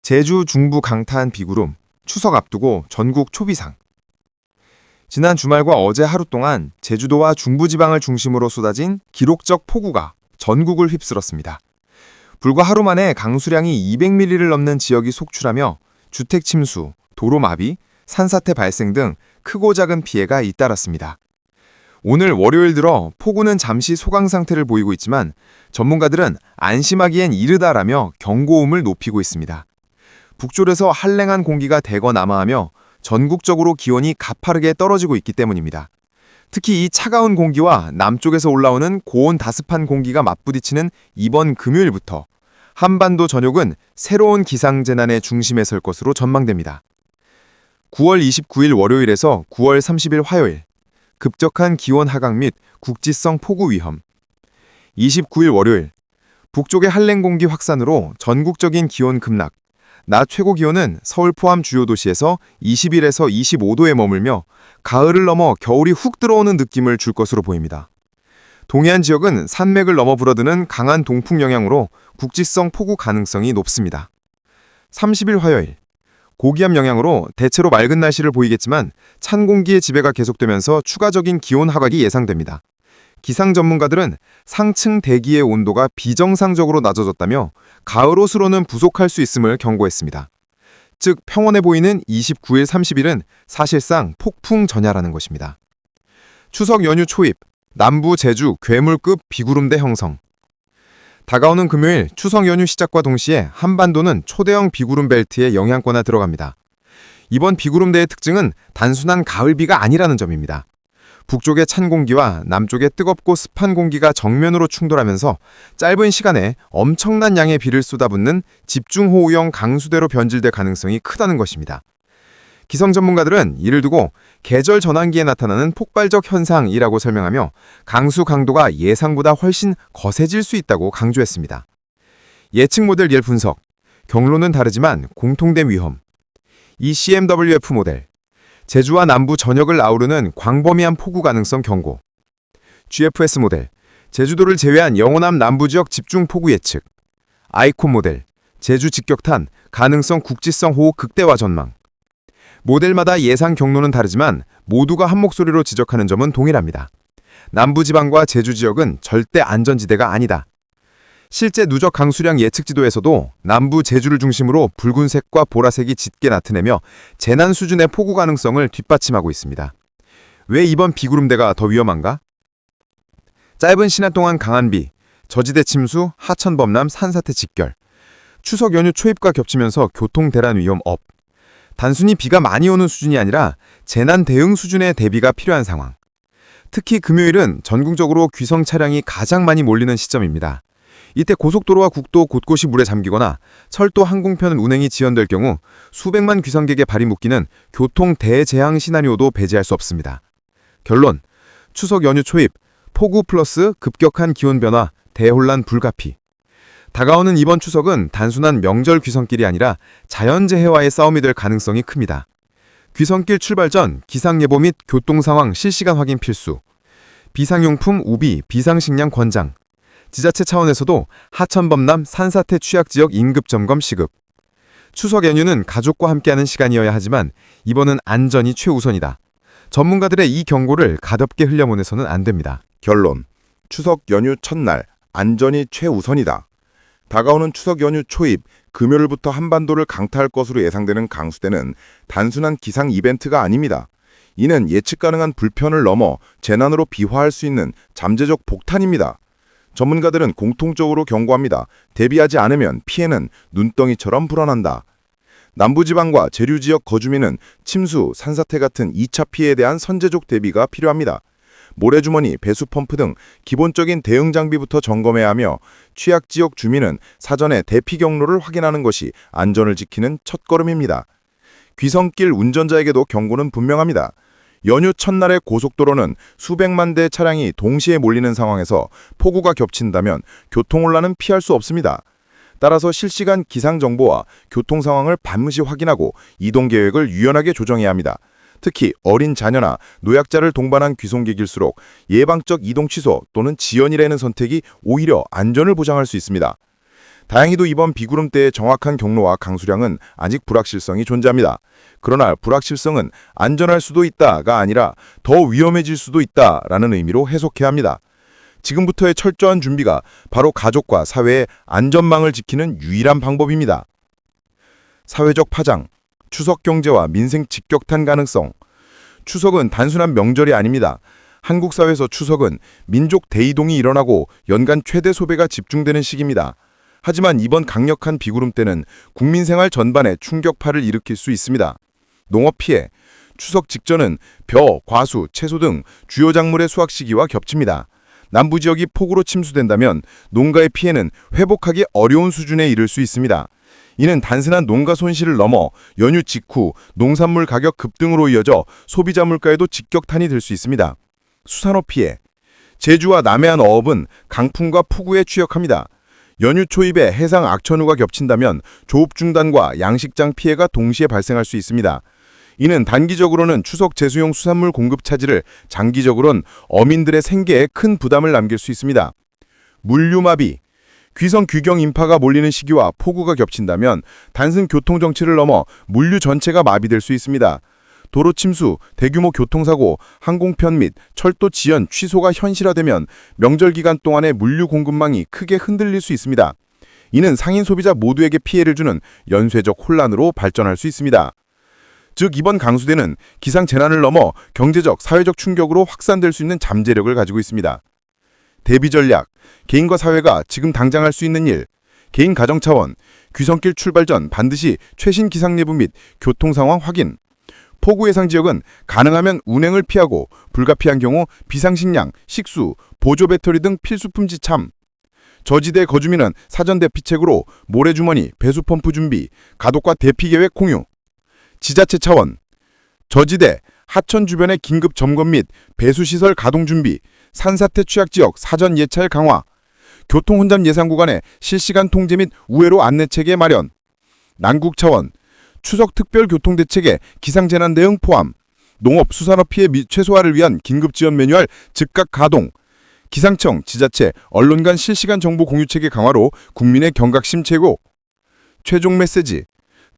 제주 중부 강타한 비구름, 추석 앞두고 전국 초비상. 지난 주말과 어제 하루 동안 제주도와 중부지방을 중심으로 쏟아진 기록적 폭우가 전국을 휩쓸었습니다. 불과 하루 만에 강수량이 200mm를 넘는 지역이 속출하며 주택 침수, 도로 마비, 산사태 발생 등 크고 작은 피해가 잇따랐습니다. 오늘 월요일 들어 폭우는 잠시 소강 상태를 보이고 있지만 전문가들은 안심하기엔 이르다라며 경고음을 높이고 있습니다. 북쪽에서 한랭한 공기가 대거 남하하며 전국적으로 기온이 가파르게 떨어지고 있기 때문입니다. 특히 이 차가운 공기와 남쪽에서 올라오는 고온 다습한 공기가 맞부딪히는 이번 금요일부터 한반도 전역은 새로운 기상재난의 중심에 설 것으로 전망됩니다. 9월 29일 월요일에서 9월 30일 화요일, 급격한 기온 하강 및 국지성 폭우 위험. 29일 월요일, 북쪽의 한랭 공기 확산으로 전국적인 기온 급락. 낮 최고 기온은 서울 포함 주요 도시에서 21에서 25도에 머물며 가을을 넘어 겨울이 훅 들어오는 느낌을 줄 것으로 보입니다. 동해안 지역은 산맥을 넘어 불어드는 강한 동풍 영향으로 국지성 폭우 가능성이 높습니다. 30일 화요일, 고기압 영향으로 대체로 맑은 날씨를 보이겠지만 찬 공기의 지배가 계속되면서 추가적인 기온 하락이 예상됩니다. 기상 전문가들은 상층 대기의 온도가 비정상적으로 낮아졌다며 가을 옷으로는 부족할 수 있음을 경고했습니다. 즉 평온해 보이는 29일, 30일은 사실상 폭풍 전야라는 것입니다. 추석 연휴 초입, 남부 제주 괴물급 비구름대 형성. 다가오는 금요일 추석 연휴 시작과 동시에 한반도는 초대형 비구름 벨트의 영향권에 들어갑니다. 이번 비구름대의 특징은 단순한 가을비가 아니라는 점입니다. 북쪽의 찬 공기와 남쪽의 뜨겁고 습한 공기가 정면으로 충돌하면서 짧은 시간에 엄청난 양의 비를 쏟아붓는 집중호우형 강수대로 변질될 가능성이 크다는 것입니다. 기상 전문가들은 이를 두고 계절 전환기에 나타나는 폭발적 현상이라고 설명하며 강수 강도가 예상보다 훨씬 거세질 수 있다고 강조했습니다. 예측 모델 열 분석, 경로는 다르지만 공통된 위험. 이 CMWF 모델, 제주와 남부 전역을 아우르는 광범위한 폭우 가능성 경고. GFS 모델, 제주도를 제외한 영호남 남부지역 집중 폭우 예측. 아이콘 모델, 제주 직격탄 가능성 국지성 호우 극대화 전망. 모델마다 예상 경로는 다르지만 모두가 한 목소리로 지적하는 점은 동일합니다. 남부지방과 제주 지역은 절대 안전지대가 아니다. 실제 누적 강수량 예측 지도에서도 남부 제주를 중심으로 붉은색과 보라색이 짙게 나타내며 재난 수준의 폭우 가능성을 뒷받침하고 있습니다. 왜 이번 비구름대가 더 위험한가? 짧은 시간 동안 강한 비, 저지대 침수, 하천 범람, 산사태 직결. 추석 연휴 초입과 겹치면서 교통 대란 위험 업. 단순히 비가 많이 오는 수준이 아니라 재난 대응 수준의 대비가 필요한 상황. 특히 금요일은 전국적으로 귀성 차량이 가장 많이 몰리는 시점입니다. 이때 고속도로와 국도 곳곳이 물에 잠기거나 철도 항공편 운행이 지연될 경우 수백만 귀성객의 발이 묶이는 교통 대재앙 시나리오도 배제할 수 없습니다. 결론, 추석 연휴 초입, 폭우 플러스 급격한 기온 변화, 대혼란 불가피. 다가오는 이번 추석은 단순한 명절 귀성길이 아니라 자연재해와의 싸움이 될 가능성이 큽니다. 귀성길 출발 전 기상예보 및 교통상황 실시간 확인 필수. 비상용품 우비, 비상식량 권장. 지자체 차원에서도 하천범람, 산사태 취약지역 인급점검 시급. 추석 연휴는 가족과 함께하는 시간이어야 하지만 이번은 안전이 최우선이다. 전문가들의 이 경고를 가볍게 흘려보내서는 안 됩니다. 결론, 추석 연휴 첫날, 안전이 최우선이다. 다가오는 추석 연휴 초입, 금요일부터 한반도를 강타할 것으로 예상되는 강수대는 단순한 기상 이벤트가 아닙니다. 이는 예측 가능한 불편을 넘어 재난으로 비화할 수 있는 잠재적 폭탄입니다. 전문가들은 공통적으로 경고합니다. 대비하지 않으면 피해는 눈덩이처럼 불어난다. 남부지방과 제류지역 거주민은 침수, 산사태 같은 2차 피해에 대한 선제적 대비가 필요합니다. 모래주머니, 배수펌프 등 기본적인 대응 장비부터 점검해야 하며 취약지역 주민은 사전에 대피 경로를 확인하는 것이 안전을 지키는 첫걸음입니다. 귀성길 운전자에게도 경고는 분명합니다. 연휴 첫날의 고속도로는 수백만 대 차량이 동시에 몰리는 상황에서 폭우가 겹친다면 교통혼란은 피할 수 없습니다. 따라서 실시간 기상정보와 교통 상황을 반드시 확인하고 이동 계획을 유연하게 조정해야 합니다. 특히 어린 자녀나 노약자를 동반한 귀송객일수록 예방적 이동 취소 또는 지연이라는 선택이 오히려 안전을 보장할 수 있습니다. 다행히도 이번 비구름 때의 정확한 경로와 강수량은 아직 불확실성이 존재합니다. 그러나 불확실성은 안전할 수도 있다가 아니라 더 위험해질 수도 있다라는 의미로 해석해야 합니다. 지금부터의 철저한 준비가 바로 가족과 사회의 안전망을 지키는 유일한 방법입니다. 사회적 파장, 추석 경제와 민생 직격탄 가능성. 추석은 단순한 명절이 아닙니다. 한국 사회에서 추석은 민족 대이동이 일어나고 연간 최대 소비가 집중되는 시기입니다. 하지만 이번 강력한 비구름 때는 국민 생활 전반에 충격파를 일으킬 수 있습니다. 농업 피해. 추석 직전은 벼, 과수, 채소 등 주요 작물의 수확 시기와 겹칩니다. 남부 지역이 폭우로 침수된다면 농가의 피해는 회복하기 어려운 수준에 이를 수 있습니다. 이는 단순한 농가 손실을 넘어 연휴 직후 농산물 가격 급등으로 이어져 소비자 물가에도 직격탄이 될 수 있습니다. 수산업 피해. 제주와 남해안 어업은 강풍과 폭우에 취약합니다. 연휴 초입에 해상 악천후가 겹친다면 조업 중단과 양식장 피해가 동시에 발생할 수 있습니다. 이는 단기적으로는 추석 제수용 수산물 공급 차질을, 장기적으로는 어민들의 생계에 큰 부담을 남길 수 있습니다. 물류마비. 귀성 귀경 인파가 몰리는 시기와 폭우가 겹친다면 단순 교통 정체를 넘어 물류 전체가 마비될 수 있습니다. 도로 침수, 대규모 교통사고, 항공편 및 철도 지연, 취소가 현실화되면 명절 기간 동안의 물류 공급망이 크게 흔들릴 수 있습니다. 이는 상인 소비자 모두에게 피해를 주는 연쇄적 혼란으로 발전할 수 있습니다. 즉 이번 강수대는 기상재난을 넘어 경제적, 사회적 충격으로 확산될 수 있는 잠재력을 가지고 있습니다. 대비 전략, 개인과 사회가 지금 당장 할 수 있는 일. 개인 가정 차원, 귀성길 출발 전 반드시 최신 기상 예보 및 교통 상황 확인. 폭우 예상 지역은 가능하면 운행을 피하고 불가피한 경우 비상식량, 식수, 보조 배터리 등 필수품 지참. 저지대 거주민은 사전 대피책으로 모래주머니, 배수펌프 준비, 가독과 대피 계획 공유. 지자체 차원, 저지대, 하천 주변의 긴급 점검 및 배수시설 가동 준비, 산사태 취약 지역 사전 예찰 강화, 교통 혼잡 예상 구간의 실시간 통제 및 우회로 안내 체계 마련. 난국 차원, 추석 특별 교통 대책에 기상재난 대응 포함, 농업, 수산업 피해 최소화를 위한 긴급 지원 매뉴얼 즉각 가동, 기상청, 지자체, 언론 간 실시간 정보 공유 체계 강화로 국민의 경각심 제고. 최종 메시지.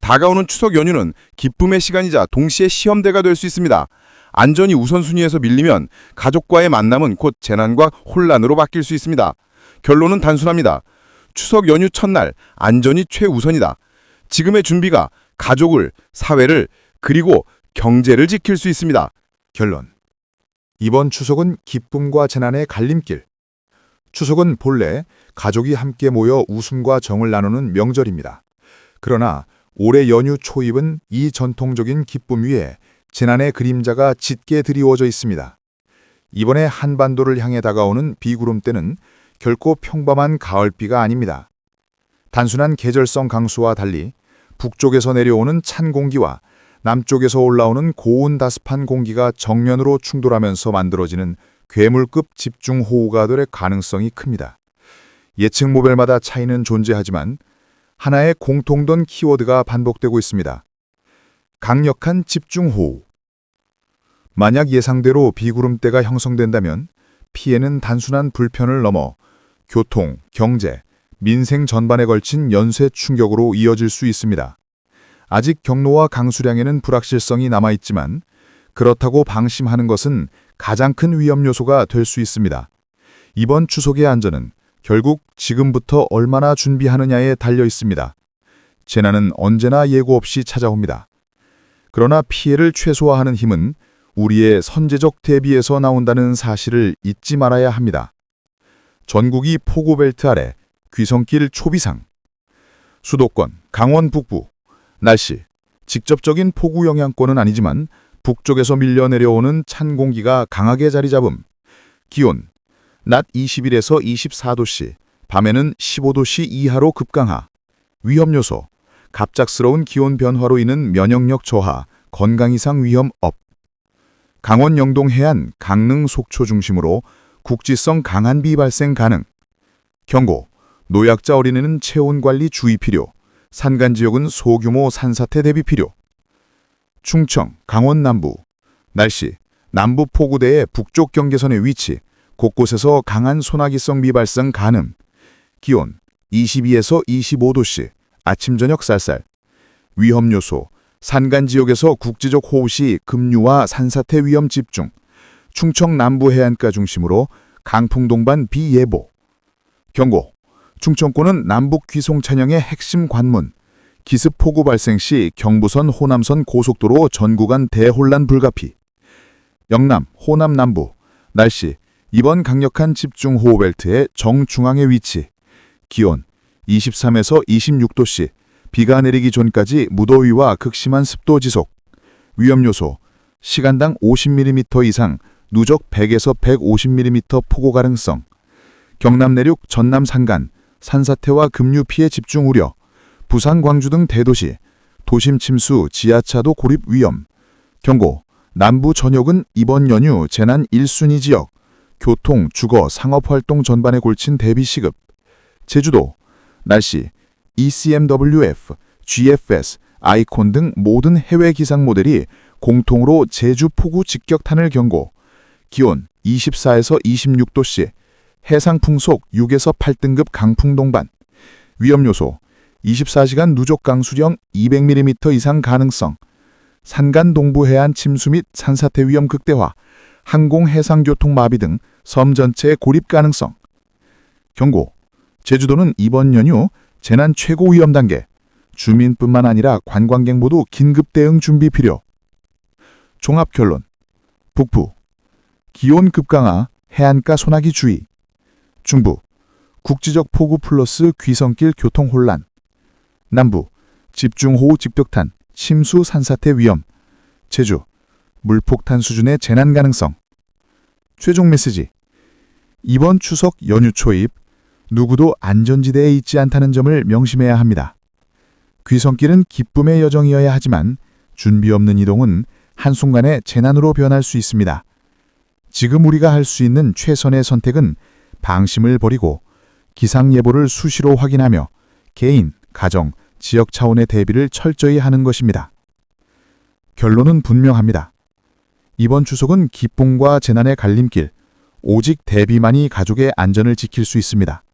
다가오는 추석 연휴는 기쁨의 시간이자 동시에 시험대가 될 수 있습니다. 안전이 우선순위에서 밀리면 가족과의 만남은 곧 재난과 혼란으로 바뀔 수 있습니다. 결론은 단순합니다. 추석 연휴 첫날 안전이 최우선이다. 지금의 준비가 가족을, 사회를, 그리고 경제를 지킬 수 있습니다. 결론. 이번 추석은 기쁨과 재난의 갈림길. 추석은 본래 가족이 함께 모여 웃음과 정을 나누는 명절입니다. 그러나 올해 연휴 초입은 이 전통적인 기쁨 위에 재난의 그림자가 짙게 드리워져 있습니다. 이번에 한반도를 향해 다가오는 비구름 때는 결코 평범한 가을비가 아닙니다. 단순한 계절성 강수와 달리 북쪽에서 내려오는 찬 공기와 남쪽에서 올라오는 고온 다습한 공기가 정면으로 충돌하면서 만들어지는 괴물급 집중호우가 될 가능성이 큽니다. 예측 모델마다 차이는 존재하지만 하나의 공통된 키워드가 반복되고 있습니다. 강력한 집중호우. 만약 예상대로 비구름대가 형성된다면 피해는 단순한 불편을 넘어 교통, 경제, 민생 전반에 걸친 연쇄 충격으로 이어질 수 있습니다. 아직 경로와 강수량에는 불확실성이 남아있지만 그렇다고 방심하는 것은 가장 큰 위험 요소가 될 수 있습니다. 이번 추석의 안전은 결국 지금부터 얼마나 준비하느냐에 달려 있습니다. 재난은 언제나 예고 없이 찾아옵니다. 그러나 피해를 최소화하는 힘은 우리의 선제적 대비에서 나온다는 사실을 잊지 말아야 합니다. 전국이 폭우 벨트 아래 귀성길 초비상. 수도권, 강원 북부. 날씨. 직접적인 폭우 영향권은 아니지만 북쪽에서 밀려 내려오는 찬 공기가 강하게 자리 잡음. 기온. 낮 21에서 24도씨, 밤에는 15도씨 이하로 급강하. 위험 요소. 갑작스러운 기온 변화로 인한 면역력 저하, 건강 이상 위험 업. 강원 영동 해안, 강릉 속초 중심으로 국지성 강한 비 발생 가능. 경고. 노약자 어린이는 체온 관리 주의 필요. 산간 지역은 소규모 산사태 대비 필요. 충청, 강원 남부. 날씨. 남부 포구대의 북쪽 경계선의 위치. 곳곳에서 강한 소나기성 비 발생 가능. 기온. 22에서 25도씨, 아침 저녁 쌀쌀. 위험 요소, 산간 지역에서 국지적 호우 시 급류와 산사태 위험 집중. 충청 남부 해안가 중심으로 강풍 동반 비예보. 경고, 충청권은 남북 귀송 찬양의 핵심 관문. 기습 폭우 발생 시 경부선 호남선 고속도로 전 구간 대혼란 불가피. 영남, 호남 남부. 날씨, 이번 강력한 집중호우벨트의 정중앙에 위치. 기온 23에서 26도씨, 비가 내리기 전까지 무더위와 극심한 습도 지속. 위험 요소, 시간당 50mm 이상, 누적 100에서 150mm 폭우 가능성. 경남 내륙 전남 산간, 산사태와 급류 피해 집중 우려. 부산, 광주 등 대도시, 도심 침수, 지하차도 고립 위험. 경고, 남부 전역은 이번 연휴 재난 1순위 지역. 교통, 주거, 상업활동 전반에 골친 대비 시급. 제주도, 날씨, ECMWF, GFS, 아이콘 등 모든 해외 기상 모델이 공통으로 제주 폭우 직격탄을 경고. 기온 24에서 26도씨, 해상 풍속 6에서 8등급 강풍 동반. 위험 요소, 24시간 누적 강수량 200mm 이상 가능성. 산간 동부 해안 침수 및 산사태 위험 극대화, 항공 해상교통 마비 등 섬 전체의 고립 가능성. 경고, 제주도는 이번 연휴 재난 최고 위험 단계, 주민뿐만 아니라 관광객 모두 긴급 대응 준비 필요. 종합 결론, 북부, 기온 급강하, 해안가 소나기 주의. 중부, 국지적 폭우 플러스 귀성길 교통 혼란. 남부, 집중호우 직격탄, 침수 산사태 위험. 제주, 물폭탄 수준의 재난 가능성. 최종 메시지, 이번 추석 연휴 초입, 누구도 안전지대에 있지 않다는 점을 명심해야 합니다. 귀성길은 기쁨의 여정이어야 하지만 준비 없는 이동은 한순간에 재난으로 변할 수 있습니다. 지금 우리가 할 수 있는 최선의 선택은 방심을 버리고 기상예보를 수시로 확인하며 개인, 가정, 지역 차원의 대비를 철저히 하는 것입니다. 결론은 분명합니다. 이번 추석은 기쁨과 재난의 갈림길, 오직 대비만이 가족의 안전을 지킬 수 있습니다.